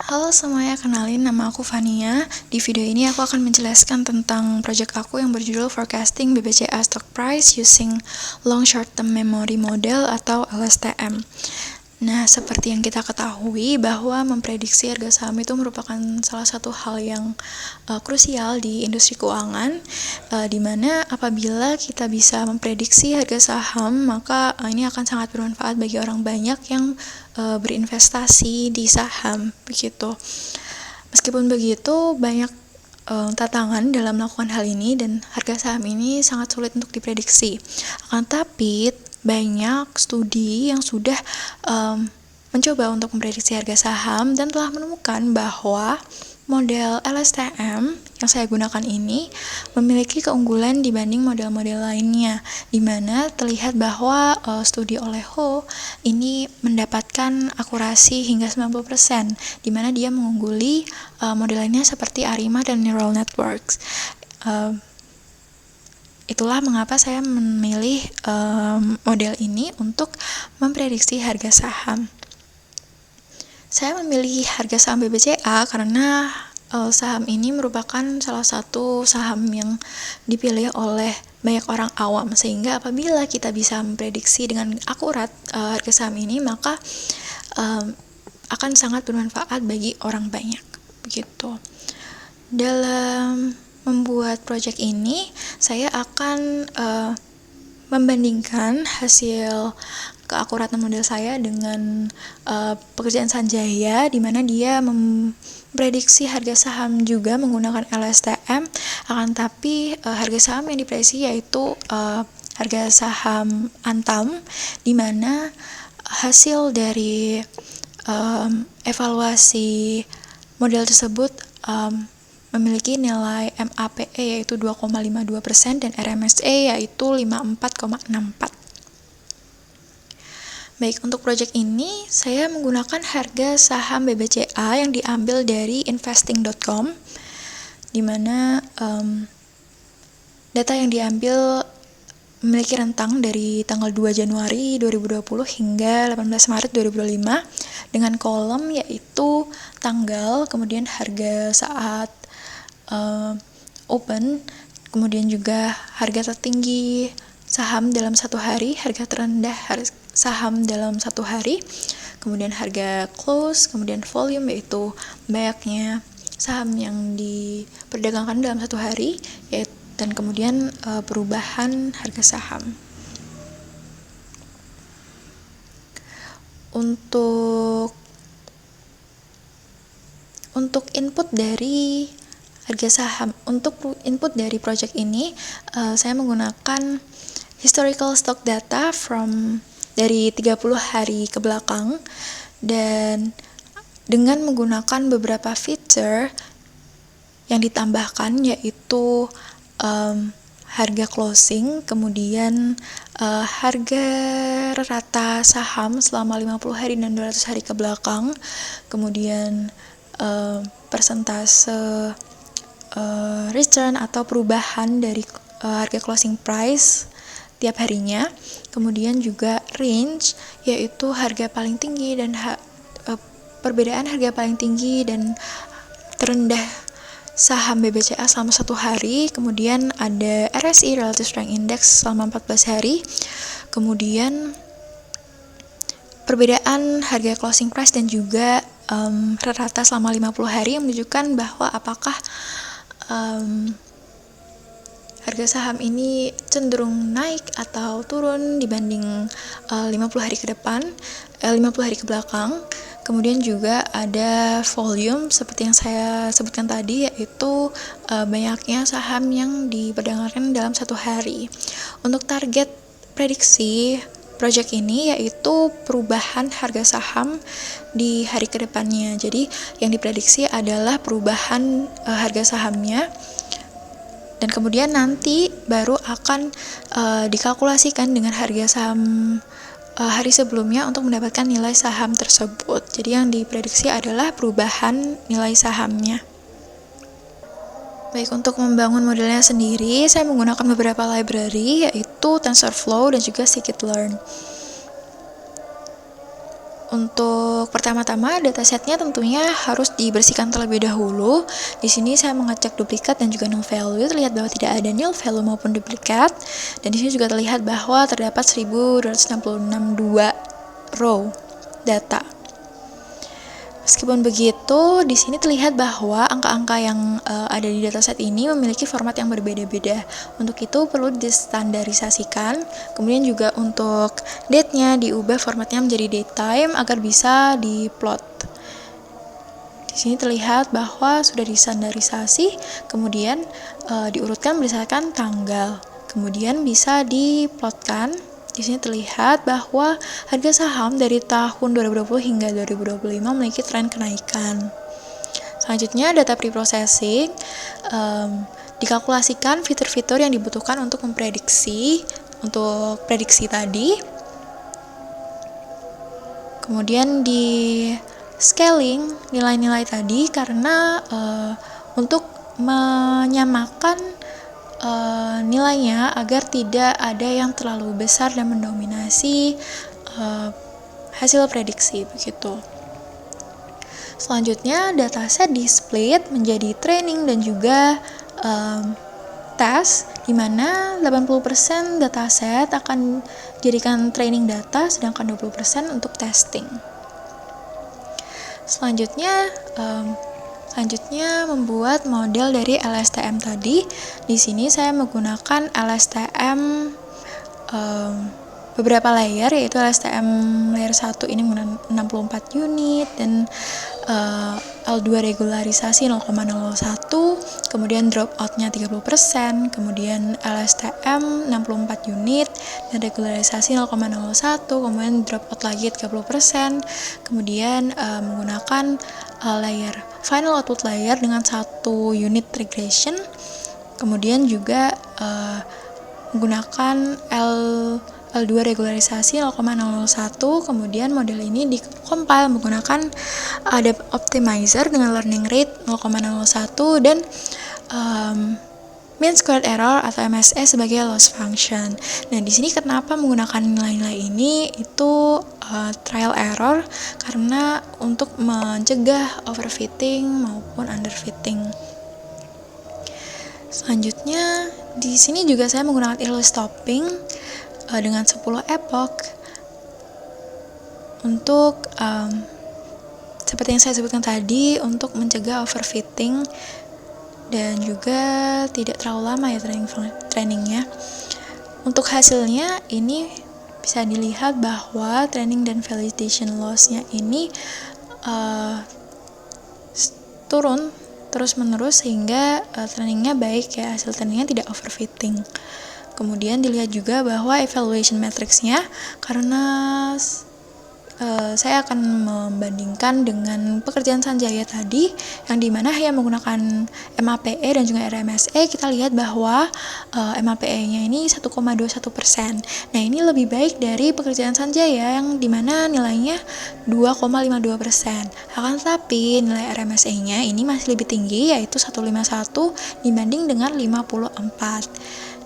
Halo semuanya, kenalin nama aku Fania. Di video ini aku akan menjelaskan tentang project aku yang berjudul Forecasting BBCA Stock Price Using Long Short Term Memory Model atau LSTM. Nah, seperti yang kita ketahui bahwa memprediksi harga saham itu merupakan salah satu hal yang krusial di industri keuangan, di mana apabila kita bisa memprediksi harga saham, maka ini akan sangat bermanfaat bagi orang banyak yang berinvestasi di saham, begitu. Meskipun begitu, banyak tantangan dalam melakukan hal ini dan harga saham ini sangat sulit untuk diprediksi. Akan tapi banyak studi yang sudah mencoba untuk memprediksi harga saham dan telah menemukan bahwa model LSTM yang saya gunakan ini memiliki keunggulan dibanding model-model lainnya, di mana terlihat bahwa studi oleh Ho ini mendapatkan akurasi hingga 90%, di mana dia mengungguli model lainnya seperti Arima dan Neural Networks. Itulah mengapa saya memilih model ini untuk memprediksi harga saham. Saya memilih harga saham BBCA karena saham ini merupakan salah satu saham yang dipilih oleh banyak orang awam, sehingga apabila kita bisa memprediksi dengan akurat harga saham ini, maka akan sangat bermanfaat bagi orang banyak, begitu. Dalam membuat project ini, saya akan membandingkan hasil keakuratan model saya dengan pekerjaan Sanjaya, di mana dia memprediksi harga saham juga menggunakan LSTM, akan tapi harga saham yang diprediksi yaitu harga saham Antam, di mana hasil dari evaluasi model tersebut memiliki nilai MAPE yaitu 2,52% dan RMSE yaitu 54,64. Baik, untuk project ini saya menggunakan harga saham BBCA yang diambil dari investing.com, di mana data yang diambil memiliki rentang dari tanggal 2 Januari 2020 hingga 18 Maret 2025 dengan kolom yaitu tanggal, kemudian harga saat open, kemudian juga harga tertinggi saham dalam satu hari, harga terendah saham dalam satu hari, kemudian harga close, kemudian volume yaitu banyaknya saham yang diperdagangkan dalam satu hari, dan kemudian perubahan harga saham. Untuk input dari harga saham, untuk input dari project ini saya menggunakan historical stock data dari 30 hari ke belakang, dan dengan menggunakan beberapa feature yang ditambahkan yaitu harga closing, kemudian harga rata saham selama 50 hari dan 200 hari ke belakang, kemudian persentase return atau perubahan dari harga closing price tiap harinya, kemudian juga range yaitu harga paling tinggi dan perbedaan harga paling tinggi dan terendah saham BBCA selama satu hari, kemudian ada RSI Relative Strength Index selama 14 hari, kemudian perbedaan harga closing price dan juga rata selama 50 hari yang menunjukkan bahwa apakah harga saham ini cenderung naik atau turun dibanding 50 hari ke depan, 50 hari ke belakang. Kemudian juga ada volume seperti yang saya sebutkan tadi, yaitu banyaknya saham yang diperdagangkan dalam satu hari. Untuk target prediksi project ini yaitu perubahan harga saham di hari kedepannya. Jadi yang diprediksi adalah perubahan harga sahamnya, dan kemudian nanti baru akan dikalkulasikan dengan harga saham hari sebelumnya untuk mendapatkan nilai saham tersebut. Jadi yang diprediksi adalah perubahan nilai sahamnya. Baik, untuk membangun modelnya sendiri, saya menggunakan beberapa library, yaitu TensorFlow dan juga Scikit-learn. Untuk pertama-tama datasetnya tentunya harus dibersihkan terlebih dahulu. Di sini saya mengecek duplikat dan juga null value, terlihat bahwa tidak ada null value maupun duplikat. Dan di sini juga terlihat bahwa terdapat 1266 row data. Meskipun begitu, di sini terlihat bahwa angka-angka yang ada di dataset ini memiliki format yang berbeda-beda. Untuk itu perlu distandarisasikan. Kemudian juga untuk date-nya diubah formatnya menjadi date time agar bisa diplot. Di sini terlihat bahwa sudah distandarisasi, kemudian diurutkan berdasarkan tanggal. Kemudian bisa diplotkan. Di sini terlihat bahwa harga saham dari tahun 2020 hingga 2025 memiliki tren kenaikan. Selanjutnya, data preprocessing dikalkulasikan fitur-fitur yang dibutuhkan untuk memprediksi, untuk prediksi tadi. Kemudian di scaling nilai-nilai tadi karena untuk menyamakan nilainya agar tidak ada yang terlalu besar dan mendominasi hasil prediksi begitu. Selanjutnya dataset di split menjadi training dan juga test, di mana 80% dataset akan dijadikan training data sedangkan 20% untuk testing. Selanjutnya membuat model dari LSTM tadi. Di sini saya menggunakan LSTM beberapa layer, yaitu LSTM layer 1 ini menggunakan 64 unit dan L2 regularisasi 0,01, kemudian dropout-nya 30%, kemudian LSTM 64 unit dan regularisasi 0,01, kemudian dropout lagi 30%, kemudian menggunakan layer final output layer dengan 1 unit regression, kemudian juga menggunakan L2 regularisasi 0,01, kemudian model ini dikompil menggunakan Adapt Optimizer dengan learning rate 0,01 dan mean squared error atau MSE sebagai loss function. Nah, di sini kenapa menggunakan nilai-nilai ini itu trial error karena untuk mencegah overfitting maupun underfitting. Selanjutnya, di sini juga saya menggunakan early stopping dengan 10 epoch untuk seperti yang saya sebutkan tadi, untuk mencegah overfitting dan juga tidak terlalu lama ya trainingnya. Untuk hasilnya ini bisa dilihat bahwa training dan validation loss-nya ini turun terus-menerus sehingga trainingnya baik ya, hasil trainingnya tidak overfitting. Kemudian dilihat juga bahwa evaluation matrix-nya, karena saya akan membandingkan dengan pekerjaan Sanjaya tadi yang dimana hanya menggunakan MAPE dan juga RMSE. Kita lihat bahwa MAPE-nya ini 1,21%. Nah, ini lebih baik dari pekerjaan Sanjaya yang dimana nilainya 2,52%. Akan tetapi nilai RMSE-nya ini masih lebih tinggi, yaitu 151 dibanding dengan 54.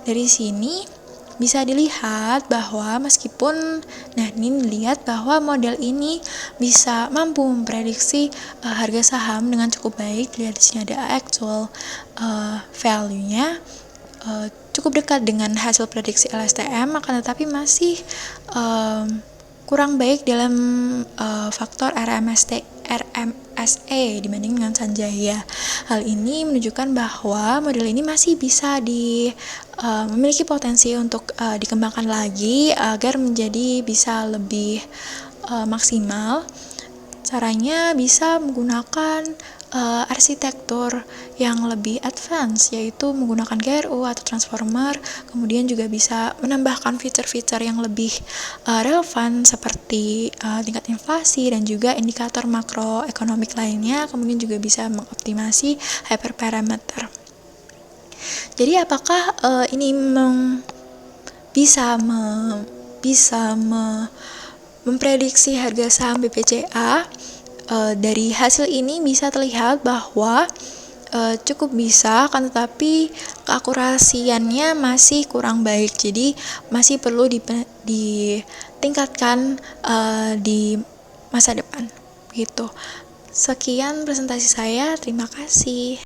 Dari sini bisa dilihat bahwa meskipun, ini dilihat bahwa model ini bisa mampu memprediksi harga saham dengan cukup baik. Lihat di sini ada actual value-nya cukup dekat dengan hasil prediksi LSTM, akan tetapi masih kurang baik dalam faktor RMSE dibanding dengan Sanjaya. Hal ini menunjukkan bahwa model ini masih bisa memiliki potensi untuk dikembangkan lagi agar menjadi bisa lebih maksimal. Caranya bisa menggunakan arsitektur yang lebih advance, yaitu menggunakan GRU atau transformer. Kemudian juga bisa menambahkan fitur-fitur yang lebih relevan seperti tingkat inflasi dan juga indikator makroekonomik lainnya. Kemudian juga bisa mengoptimasi hyperparameter. Jadi apakah ini bisa memprediksi harga saham BBCA? Dari hasil ini bisa terlihat bahwa cukup bisa, akan tetapi keakurasiannya masih kurang baik. Jadi masih perlu ditingkatkan di masa depan gitu. Sekian presentasi saya, terima kasih.